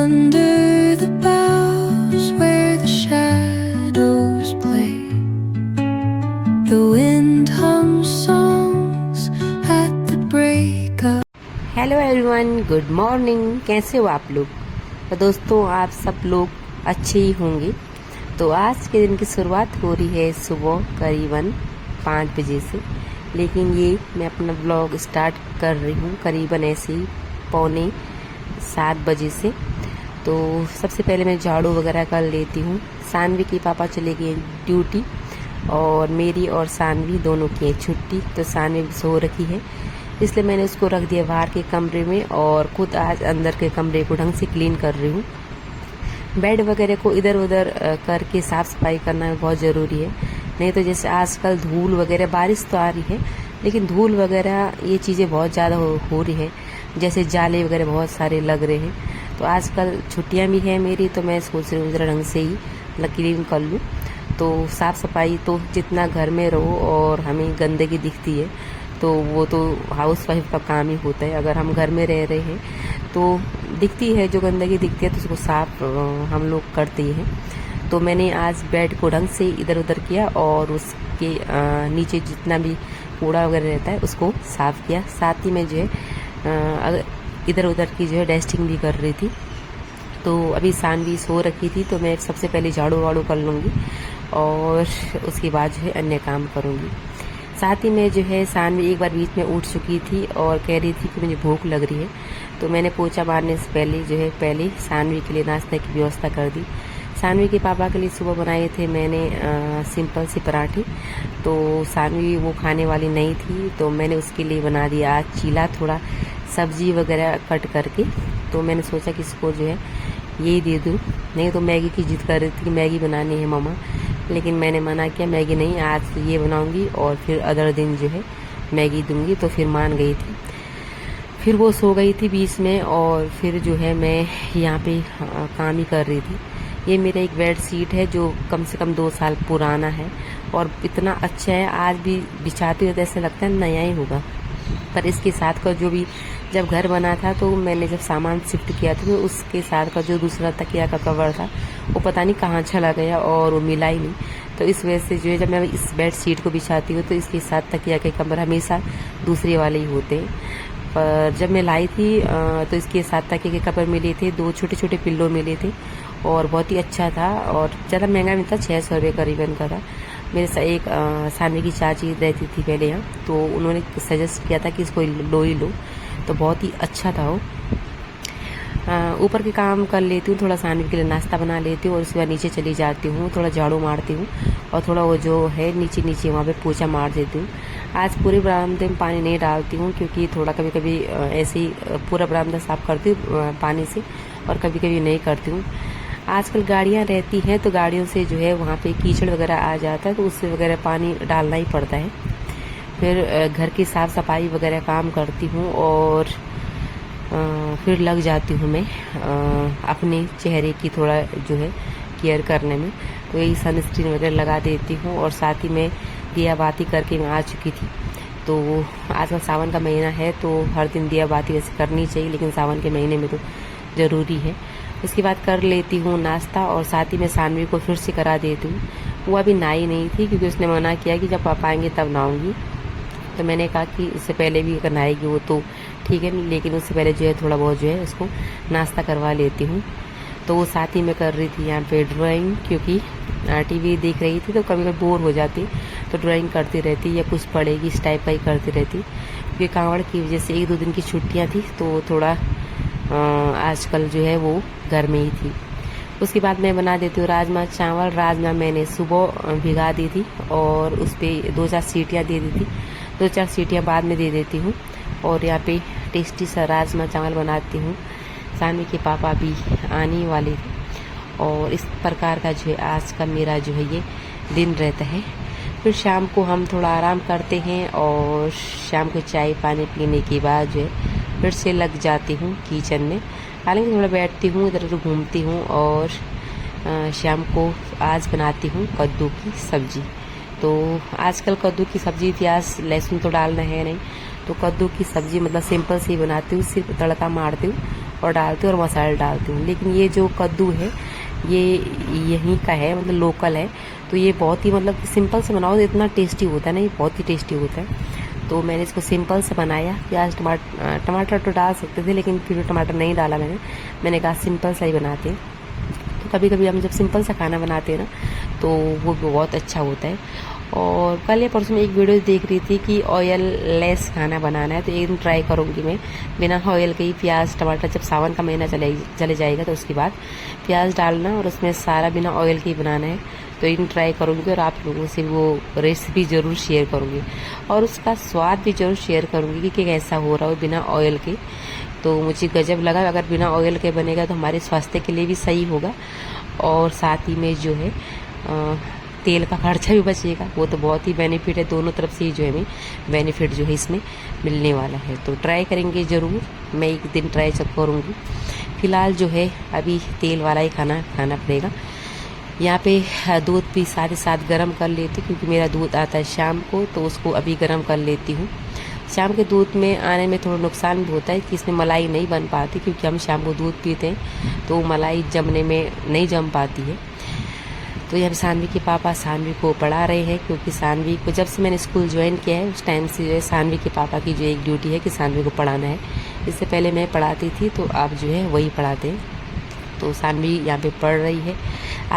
under the boughs where the shadows play. The wind hums songs at the break of. Hello everyone, good morning. कैसे हो आप लोग? तो दोस्तों, आप सब लोग अच्छे ही होंगे। तो आज के दिन की शुरुआत हो रही है सुबह करीबन 5 बजे से, लेकिन ये मैं अपना ब्लॉग स्टार्ट कर रही हूँ करीबन ऐसे ही 6:45 बजे से। तो सबसे पहले मैं झाड़ू वगैरह कर लेती हूँ। सानवी के पापा चले गए ड्यूटी और मेरी और सानवी दोनों की है छुट्टी। तो सानवी सो रखी है, इसलिए मैंने उसको रख दिया बाहर के कमरे में और खुद आज अंदर के कमरे को ढंग से क्लीन कर रही हूँ। बेड वगैरह को इधर उधर करके साफ़ सफाई करना बहुत ज़रूरी है, नहीं तो जैसे आजकल धूल वगैरह, बारिश तो आ रही है लेकिन धूल वगैरह ये चीज़ें बहुत ज़्यादा हो रही है। जैसे जाले वगैरह बहुत सारे लग रहे हैं। तो आजकल छुट्टियाँ भी हैं मेरी, तो मैं सोच रही हूँ ज़रा ढंग से ही क्लीन कर लूँ। तो साफ़ सफाई तो जितना घर में रहो और हमें गंदगी दिखती है तो वो तो हाउस वाइफ का काम ही होता है। अगर हम घर में रह रहे हैं तो दिखती है, जो गंदगी दिखती है तो उसको साफ हम लोग करते ही हैं। तो मैंने आज बेड को ढंग से इधर उधर किया और उसके नीचे जितना भी कूड़ा वगैरह रहता है उसको साफ़ किया। साथ ही में जो है इधर उधर की जो है डस्टिंग भी कर रही थी। तो अभी सानवी सो रखी थी, तो मैं सबसे पहले झाड़ू वाड़ू कर लूँगी और उसके बाद जो है अन्य काम करूँगी। साथ ही में जो है सानवी एक बार बीच में उठ चुकी थी और कह रही थी कि मुझे भूख लग रही है। तो मैंने पोछा मारने से पहले जो है सानवी के लिए नाश्ते की व्यवस्था कर दी। सानवी के पापा के लिए सुबह बनाए थे मैंने सिंपल सी पराठे। तो सानवी वो खाने वाली नहीं थी, तो मैंने उसके लिए बना दिया आज चीला, थोड़ा सब्जी वगैरह कट करके। तो मैंने सोचा कि इसको जो है यही दे दूँ, नहीं तो मैगी की जिद कर रही थी कि मैगी बनानी है मम्मा, लेकिन मैंने मना किया, मैगी नहीं, आज ये बनाऊंगी और फिर अदर दिन जो है मैगी दूंगी। तो फिर मान गई थी। फिर वो सो गई थी बीच में और फिर जो है मैं यहाँ पे काम ही कर रही थी। ये मेरा एक बेड शीट है जो कम से कम 2 साल पुराना है और इतना अच्छा है, आज भी बिछाती हूँ तो ऐसा लगता है नया ही होगा। पर इसके साथ का जो भी, जब घर बना था तो मैंने जब सामान शिफ्ट किया था तो उसके साथ का जो दूसरा तकिया का कवर था वो पता नहीं कहाँ चला गया और वो मिला ही नहीं। तो इस वजह से जो है जब मैं इस बेड शीट को बिछाती हूँ तो इसके साथ तकिया के कवर हमेशा दूसरे वाले ही होते हैं। पर जब मैं लाई थी तो इसके साथ तकिया के कवर मिले थे, 2 छोटे छोटे पिल्लो मिले थे और बहुत ही अच्छा था और ज़्यादा महंगा नहीं था, 600 रुपये करीबन का था। मेरे साथ एक सानवी की चाची रहती थी पहले यहाँ, तो उन्होंने सजेस्ट किया था कि इसको लो ही लो, तो बहुत ही अच्छा था वो। ऊपर के काम कर लेती हूँ, थोड़ा सानवी के लिए नाश्ता बना लेती हूँ और उसके बाद नीचे चली जाती हूँ, थोड़ा झाड़ू मारती हूँ और थोड़ा वो जो है नीचे वहाँ पे पोछा मार देती हूँ। आज पूरे बरामदे में पानी नहीं डालती हूँ क्योंकि थोड़ा कभी कभी ऐसे ही पूरा बरामदा साफ करती हूँ पानी से और कभी कभी नहीं करती हूँ। आजकल गाड़ियाँ रहती हैं तो गाड़ियों से जो है वहाँ पे कीचड़ वगैरह आ जाता है, तो उससे वगैरह पानी डालना ही पड़ता है। फिर घर की साफ़ सफाई वगैरह काम करती हूँ और फिर लग जाती हूँ मैं अपने चेहरे की थोड़ा जो है केयर करने में। तो यही सनस्क्रीन वगैरह लगा देती हूँ और साथ ही में दिया बाती करके मैं आ चुकी थी। तो आजकल सावन का महीना है तो हर दिन दिया बाती वैसे करनी चाहिए, लेकिन सावन के महीने में तो ज़रूरी है। उसके बाद कर लेती हूँ नाश्ता और साथ ही मैं सानवी को फिर से करा देती हूँ। वो अभी नहाई नहीं थी क्योंकि उसने मना किया कि जब पापा आएंगे तब नहाऊंगी। तो मैंने कहा कि उससे पहले भी अगर नहाएगी वो तो ठीक है, लेकिन उससे पहले जो है थोड़ा बहुत जो है उसको नाश्ता करवा लेती हूँ। तो वो साथ ही में कर रही थी यहाँ पे ड्राइंग, क्योंकि टीवी देख रही थी तो कभी कभी बोर हो जाती तो ड्राइंग करती रहती या कुछ पढ़ेगी, इस टाइप का ही करती रहती। क्योंकि कांवड़ की वजह से 1-2 दिन की छुट्टियाँ थी तो थोड़ा आजकल जो है वो घर में ही थी। उसके बाद मैं बना देती हूँ राजमा चावल। राजमा मैंने सुबह भिगा दी थी और उस पर 2-4 सीटियाँ दे दी थी, 2-4 सीटियाँ बाद में दे देती हूँ और यहाँ पे टेस्टी सा राजमा चावल बनाती हूँ। सानवी के पापा भी आने वाले थे और इस प्रकार का जो है आज का मेरा जो है ये दिन रहता है। फिर शाम को हम थोड़ा आराम करते हैं और शाम को चाय पानी पीने के बाद जो है फिर से लग जाती हूँ किचन में। हालांकि थोड़ा बैठती हूँ, इधर उधर घूमती हूँ और शाम को आज बनाती हूँ कद्दू की सब्ज़ी। तो आजकल कद्दू की सब्ज़ी थी, आज लहसुन तो डालना है नहीं, तो कद्दू की सब्ज़ी मतलब सिंपल सी बनाती हूँ, सिर्फ तड़का मारती हूँ और डालती हूँ और मसाला डालती हूँ। लेकिन ये जो कद्दू है ये यहीं का है, मतलब लोकल है, तो ये बहुत ही मतलब सिंपल से बनाओ तो इतना टेस्टी होता है ना, ये बहुत ही टेस्टी होता है। तो मैंने इसको सिंपल से बनाया। प्याज टमाटर तो डाल सकते थे, लेकिन फिर टमाटर नहीं डाला मैंने कहा सिंपल सा ही बनाते हैं। तो कभी कभी हम जब सिंपल सा खाना बनाते हैं ना तो वो बहुत अच्छा होता है। और कल या परसों में एक वीडियो देख रही थी कि ऑयल लेस खाना बनाना है, तो एक दिन ट्राई करूँगी मैं बिना ऑयल के ही। प्याज टमाटर जब सावन का महीना चले जाएगा तो उसके बाद प्याज डालना और उसमें सारा बिना ऑयल के ही बनाना है। तो एक दिन ट्राई करूँगी और आप लोगों से वो रेसिपी ज़रूर शेयर करूँगी और उसका स्वाद भी ज़रूर शेयर करूँगी कि कैसा हो रहा है बिना ऑयल के। तो मुझे गजब लगा। अगर बिना ऑयल के बनेगा तो हमारे स्वास्थ्य के लिए भी सही होगा और साथ ही में जो है तेल का खर्चा भी बचेगा। वो तो बहुत ही बेनिफिट है, दोनों तरफ से ही जो है हमें बेनिफिट जो है इसमें मिलने वाला है। तो ट्राई करेंगे ज़रूर, मैं एक दिन ट्राई करूँगी। फ़िलहाल जो है अभी तेल वाला ही खाना पड़ेगा। यहाँ पे दूध भी साथ ही साथ गर्म कर लेती हूँ, क्योंकि मेरा दूध आता है शाम को, तो उसको अभी गर्म कर लेती हूँ। शाम के दूध में आने में थोड़ा नुकसान भी होता है कि इसमें मलाई नहीं बन पाती, क्योंकि हम शाम को दूध पीते हैं तो मलाई जमने में नहीं जम पाती है। तो यहाँ सानवी के पापा सानवी को पढ़ा रहे हैं, क्योंकि सानवी को जब से मैंने स्कूल ज्वाइन किया है उस टाइम से जो है सानवी के पापा की जो एक ड्यूटी है कि सानवी को पढ़ाना है। इससे पहले मैं पढ़ाती थी, तो आप जो है वही पढ़ाते हैं। तो सानवी यहाँ पे पढ़ रही है।